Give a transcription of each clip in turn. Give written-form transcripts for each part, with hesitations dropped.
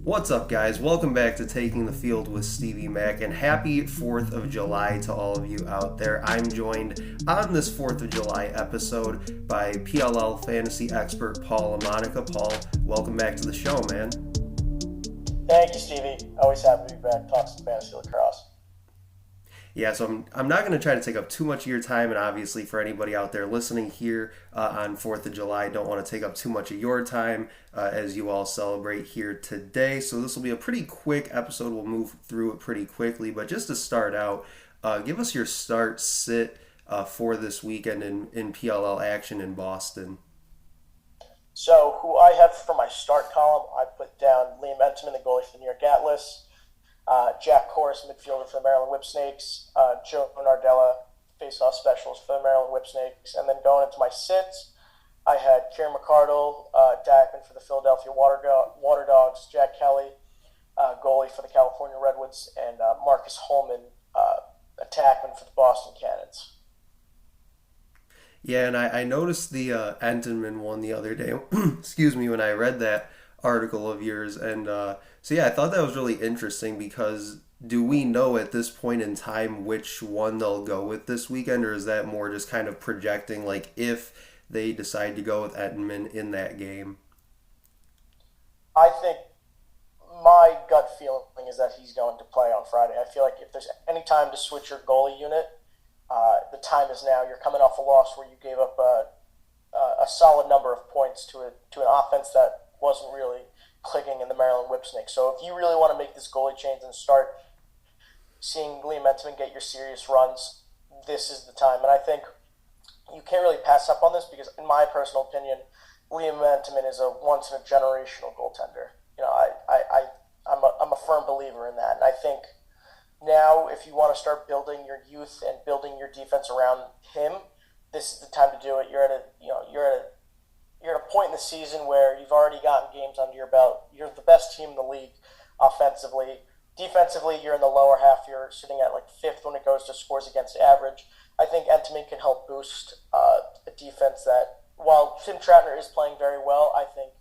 What's up, guys? Welcome back to Taking the Field with Stevie Mac, and happy 4th of July to all of you out there. I'm joined on this 4th of July episode by PLL fantasy expert Paul Lamonaca. Paul, welcome back to the show, man. Thank you, Stevie. Always happy to be back talking some fantasy lacrosse. Yeah, so I'm not going to try to take up too much of your time, and obviously for anybody out there listening here on 4th of July, don't want to take up too much of your time as you all celebrate here today. So this will be a pretty quick episode. We'll move through it pretty quickly, but just to start out, give us your start sit for this weekend in PLL action in Boston. So who I have for my start column, I put down Liam Entenmann, the goalie for the New York Atlas. Jack Corus, midfielder for the Maryland Whipsnakes, Joe Nardella, face-off specialist for the Maryland Whipsnakes, and then going into my sits, I had Kieran McCardle, Dackman for the Philadelphia Water Dogs, Jack Kelly, goalie for the California Redwoods, and Marcus Holman, attackman for the Boston Cannons. Yeah, and I noticed the Entenmann one the other day, excuse me, when I read that article of yours, and so yeah, I thought that was really interesting because do we know at this point in time which one they'll go with this weekend, or is that more just kind of projecting, like if they decide to go with Entenmann in that game? I think my gut feeling is that he's going to play on Friday. I feel like if there's any time to switch your goalie unit, the time is now. You're coming off a loss where you gave up a solid number of points to an offense that wasn't really clicking in the Maryland Whipsnakes. So if you really want to make this goalie change and start seeing Liam Entenmann get your serious runs, this is the time. And I think you can't really pass up on this because, in my personal opinion, Liam Entenmann is a once-in-a-generational goaltender. You know, I'm a firm believer in that. And I think now, if you want to start building your youth and building your defense around him, this is the time to do it. You're at a point in the season where you've already gotten games under your belt. You're the best team in the league offensively. Defensively, you're in the lower half. You're sitting at like fifth when it goes to scores against average. I think Entenmann can help boost a defense that, while Tim Troutner is playing very well, I think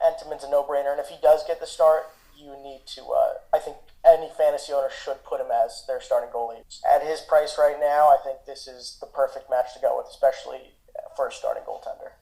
Entenmann's a no-brainer. And if he does get the start, you need to, I think any fantasy owner should put him as their starting goalie. At his price right now, I think this is the perfect match to go with, especially for a starting goaltender.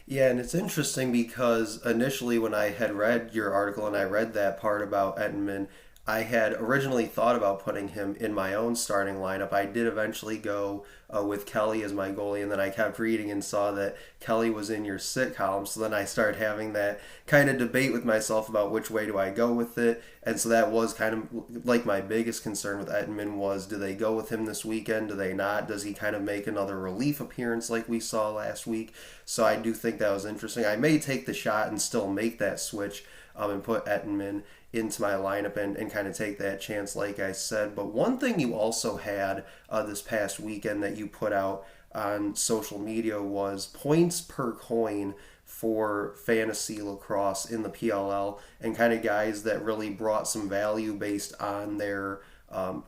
Yeah, and it's interesting because initially when I had read your article and I read that part about Entenmann, I had originally thought about putting him in my own starting lineup. I did eventually go with Kelly as my goalie, and then I kept reading and saw that Kelly was in your sit column. So then I started having that kind of debate with myself about which way do I go with it. And so that was kind of like my biggest concern with Entenmann was, do they go with him this weekend? Do they not? Does he kind of make another relief appearance like we saw last week? So I do think that was interesting. I may take the shot and still make that switch and put Entenmann into my lineup and kind of take that chance, like I said. But one thing you also had this past weekend that you put out on social media was points per coin for fantasy lacrosse in the PLL, and kind of guys that really brought some value based on their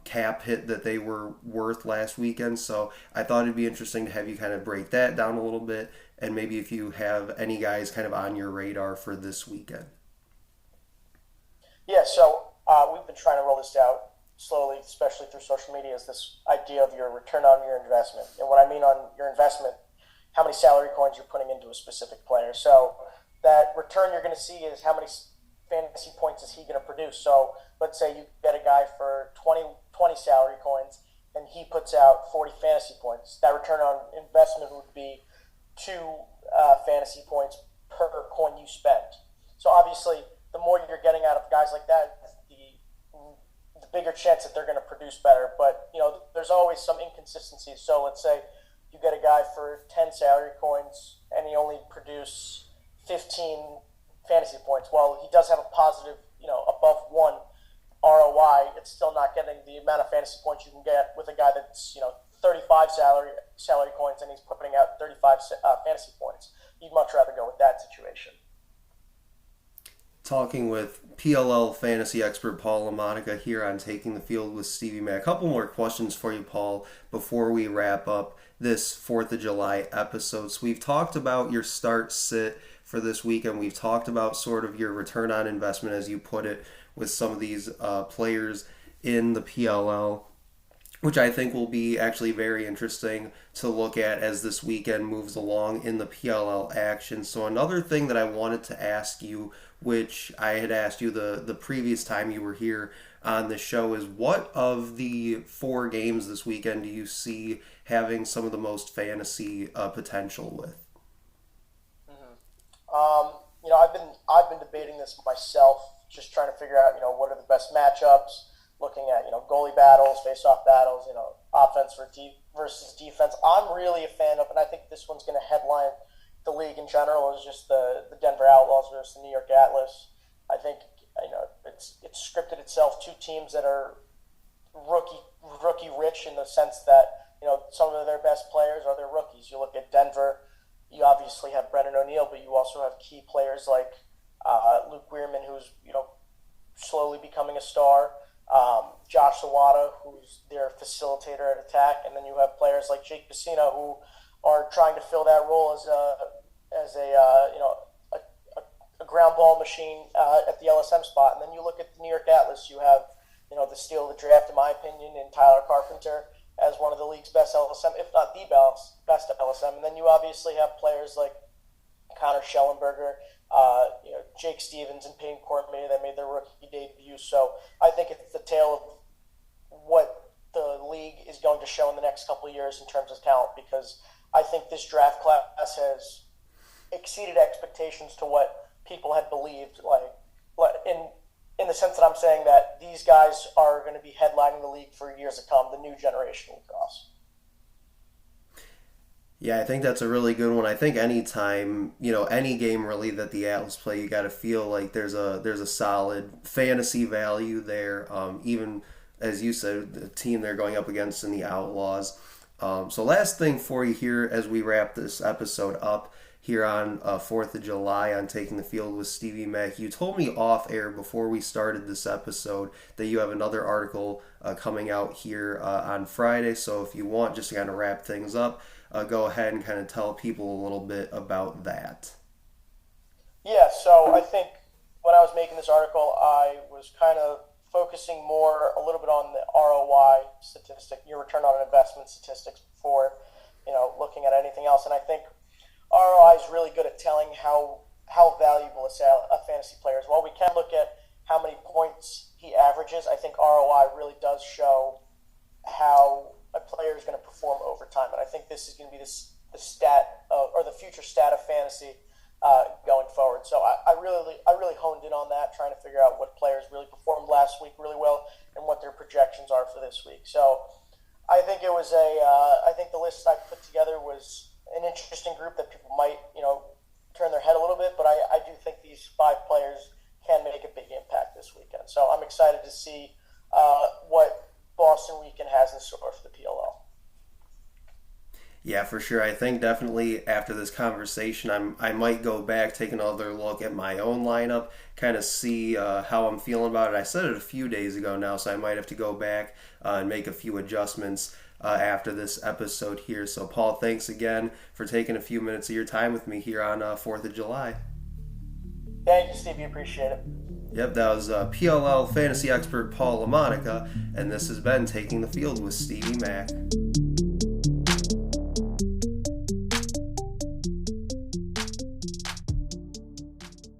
cap hit that they were worth last weekend. So I thought it'd be interesting to have you kind of break that down a little bit, and maybe if you have any guys kind of on your radar for this weekend. Yeah, so we've been trying to roll this out slowly, especially through social media, is this idea of your return on your investment. And what I mean on your investment, how many salary coins you're putting into a specific player. So that return you're going to see is how many fantasy points is he going to produce. So let's say you get a guy for 20 salary coins and he puts out 40 fantasy points. That return on investment would be 2 fantasy points per coin you spend. So obviously, the more you're getting out of guys like that, the bigger chance that they're going to produce better. But, you know, there's always some inconsistencies. So let's say you get a guy for 10 salary coins and he only produces 15 fantasy points. Well, he does have a positive, above 1 ROI. It's still not getting the amount of fantasy points you can get with a guy that's, 35 salary coins and he's putting out 35 fantasy points. You'd much rather go with that situation. Talking with PLL fantasy expert Paul Lamonaca here on Taking the Field with Stevie Mac. A couple more questions for you, Paul, before we wrap up this 4th of July episode. So we've talked about your start sit for this weekend. We've talked about sort of your return on investment, as you put it, with some of these players in the PLL, which I think will be actually very interesting to look at as this weekend moves along in the PLL action. So another thing that I wanted to ask you, which I had asked you the previous time you were here on the show, is what of the four games this weekend do you see having some of the most fantasy potential with? I've been debating this myself, just trying to figure out what are the best matchups, looking at goalie battles, face-off battles, offense versus defense. I'm really a fan of, and I think this one's going to headline the league in general, is just the Denver Outlaws versus the New York Atlas. I think it's scripted itself. Two teams that are rookie rich in the sense that some of their best players are their rookies. You look at Denver, you obviously have Brendan O'Neill, but you also have key players like Luke Weirman, who's slowly becoming a star. Josh Sawada, who's their facilitator at attack, and then you have players like Jake Pacino, who are trying to fill that role as a ground ball machine at the LSM spot. And then you look at the New York Atlas, you have the steal of the draft, in my opinion, in Tyler Carpenter as one of the league's best LSM, if not the best LSM. And then you obviously have players like Connor Schellenberger, Jake Stevens, and Payne Cormier that made their rookie debut. So I think it's the tale of what the league is going to show in the next couple of years in terms of talent, because I think this draft class has exceeded expectations to what people had believed. Like in the sense that I'm saying that these guys are going to be headlining the league for years to come, the new generation of lacrosse. Yeah, I think that's a really good one. I think anytime, any game really that the Atlas play, you got to feel like there's a solid fantasy value there. Even as you said, the team they're going up against in the Outlaws. So last thing for you here as we wrap this episode up here on 4th of July on Taking the Field with Stevie Mack. You told me off air before we started this episode that you have another article coming out here on Friday. So if you want, just to kind of wrap things up, go ahead and kind of tell people a little bit about that. Yeah, so I think when I was making this article, I was kind of focusing a little bit on the ROI statistic, your return on investment statistics, before looking at anything else. And I think ROI is really good at telling how valuable a fantasy player is. While we can look at how many points he averages, I think ROI really does show how a player is going to perform over time. And I think this is going to be the stat or the future stat of fantasy going forward. So I really honed in on that, trying to figure out what players really performed last week really well and what their projections are for this week. So I think I think the list I put together was an interesting group that people might, turn their head a little bit, but I do think these 5 players can make a big impact this weekend. So I'm excited to see what Boston weekend has in store for the PLL. Yeah, for sure. I think definitely after this conversation, I might go back, take another look at my own lineup, kind of see how I'm feeling about it. I said it a few days ago now, so I might have to go back and make a few adjustments after this episode here. So, Paul, thanks again for taking a few minutes of your time with me here on 4th of July. Thank you, Stevie. Appreciate it. Yep, that was PLL fantasy expert Paul Lamonaca, and this has been Taking the Field with Stevie Mack.